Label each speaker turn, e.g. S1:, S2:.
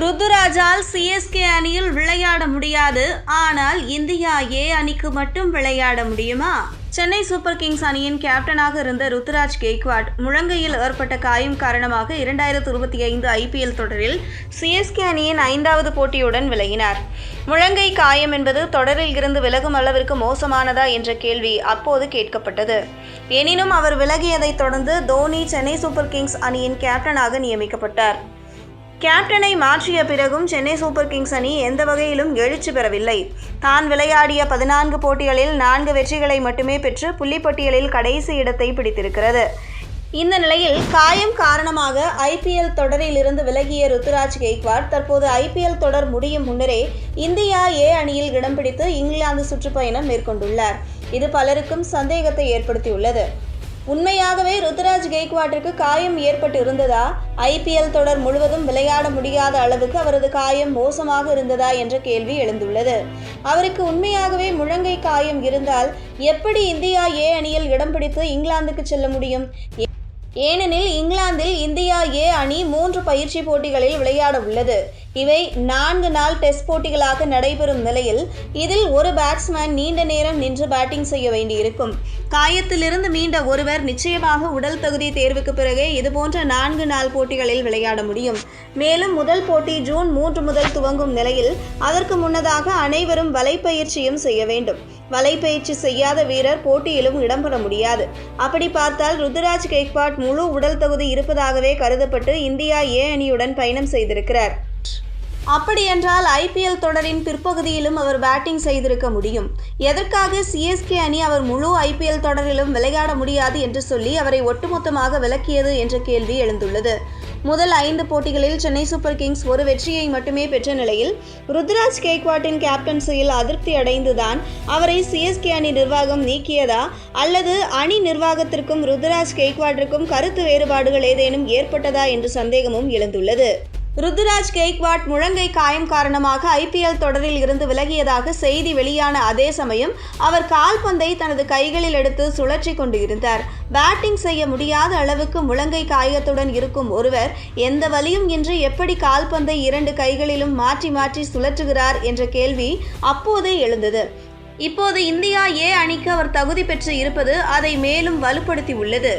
S1: ருத்துராஜால் CSK அணியில் விளையாட முடியாது, ஆனால் இந்தியா ஏ அணிக்கு மட்டும் விளையாட முடியுமா? சென்னை சூப்பர் கிங்ஸ் அணியின் கேப்டனாக இருந்த ருத்துராஜ் கெய்க்வாட் முழங்கையில் ஏற்பட்ட காயம் காரணமாக 2025 ஐபிஎல் தொடரில் சிஎஸ்கே அணியின் 5வது போட்டியுடன் விலகினார். முழங்கை காயம் என்பது தொடரில் இருந்து விலகும் அளவிற்கு மோசமானதா என்ற கேள்வி அப்போது கேட்கப்பட்டது. எனினும் அவர் விலகியதைத் தொடர்ந்து தோனி சென்னை சூப்பர் கிங்ஸ் அணியின் கேப்டனாக நியமிக்கப்பட்டார். கேப்டனை மாற்றிய பிறகும் சென்னை சூப்பர் கிங்ஸ் அணி எந்த வகையிலும் எழுச்சி பெறவில்லை. தான் விளையாடிய 14 போட்டிகளில் 4 வெற்றிகளை மட்டுமே பெற்று புள்ளிப்பட்டியலில் கடைசி இடத்தை பிடித்திருக்கிறது. இந்த நிலையில் காயம் காரணமாக ஐபிஎல் தொடரில் இருந்து விலகிய ருத்துராஜ் கெய்க்வாட் தற்போது ஐபிஎல் தொடர் முடியும் முன்னரே இந்தியா ஏ அணியில் இடம் பிடித்து இங்கிலாந்து சுற்றுப்பயணம் மேற்கொண்டுள்ளார். இது பலருக்கும் சந்தேகத்தை ஏற்படுத்தியுள்ளது. உண்மையாகவே ருத்துராஜ் கெய்க்வாட்டிற்கு காயம் ஏற்பட்டு இருந்ததா? ஐபிஎல் தொடர் முழுவதும் விளையாட முடியாத அளவுக்கு அவரது காயம் மோசமாக இருந்ததா என்ற கேள்வி எழுந்துள்ளது. அவருக்கு உண்மையாகவே முழங்கை காயம் இருந்தால் எப்படி இந்தியா ஏ அணியில் இடம் பிடித்து இங்கிலாந்துக்கு செல்ல முடியும்? ஏனெனில் இங்கிலாந்தில் இந்தியா ஏ அணி 3 பயிற்சி போட்டிகளில் விளையாட உள்ளது. இவை 4 நாள் டெஸ்ட் போட்டிகளாக நடைபெறும் நிலையில் இதில் ஒரு பேட்ஸ்மேன் நீண்ட நேரம் நின்று பேட்டிங் செய்ய வேண்டியிருக்கும். காயத்திலிருந்து மீண்ட ஒருவர் நிச்சயமாக உடல் தகுதி தேர்வுக்கு பிறகே இதுபோன்ற 4 நாள் போட்டிகளில் விளையாட முடியும். மேலும் முதல் போட்டி ஜூன் 3 முதல் துவங்கும் நிலையில் அதற்கு முன்னதாக அனைவரும் வலைப்பயிற்சியும் செய்ய வேண்டும். வலைப்பயிற்சி செய்யாத வீரர் போட்டியிலும் இடம்பெற முடியாது. அப்படி பார்த்தால் ருத்துராஜ் கெய்க்வாட் முழு உடல் தகுதி இருப்பதாகவே கருதப்பட்டு இந்தியா ஏ அணியுடன் பயணம் செய்திருக்கிறார். அப்படியென்றால் ஐபிஎல் தொடரின் பிற்பகுதியிலும் அவர் பேட்டிங் செய்திருக்க முடியும். எதற்காக சிஎஸ்கே அணி அவர் முழு ஐபிஎல் தொடரிலும் விளையாட முடியாது என்று சொல்லி அவரை ஒட்டுமொத்தமாக விலக்கியது என்ற கேள்வி எழுந்துள்ளது. முதல் 5 போட்டிகளில் சென்னை சூப்பர் கிங்ஸ் ஒரு வெற்றியை மட்டுமே பெற்ற நிலையில் ருத்துராஜ் கெய்க்வாட்டின் கேப்டன்சியில் அதிருப்தி அடைந்துதான் அவரை சிஎஸ்கே அணி நிர்வாகம் நீக்கியதா, அல்லது அணி நிர்வாகத்திற்கும் ருத்துராஜ் கெய்க்வாட்டிற்கும் கருத்து வேறுபாடுகள் ஏதேனும் ஏற்பட்டதா என்ற சந்தேகமும் எழுந்துள்ளது. ருத்துராஜ் கெய்க்வாட் முழங்கை காயம் காரணமாக ஐபிஎல் தொடரில் இருந்து விலகியதாக செய்தி வெளியான அதே சமயம் அவர் கால்பந்தை தனது கைகளில் எடுத்து சுழற்றி கொண்டு இருந்தார். பேட்டிங் செய்ய முடியாத அளவுக்கு முழங்கை காயத்துடன் இருக்கும் ஒருவர் எந்த வலியும் இன்றி எப்படி கால்பந்தை 2 கைகளிலும் மாற்றி மாற்றி சுழற்றுகிறார் என்ற கேள்வி அப்போதே எழுந்தது. இப்போது இந்தியா ஏ அணிக்கு அவர் தகுதி பெற்று இருப்பது அதை மேலும் வலுப்படுத்தி உள்ளது.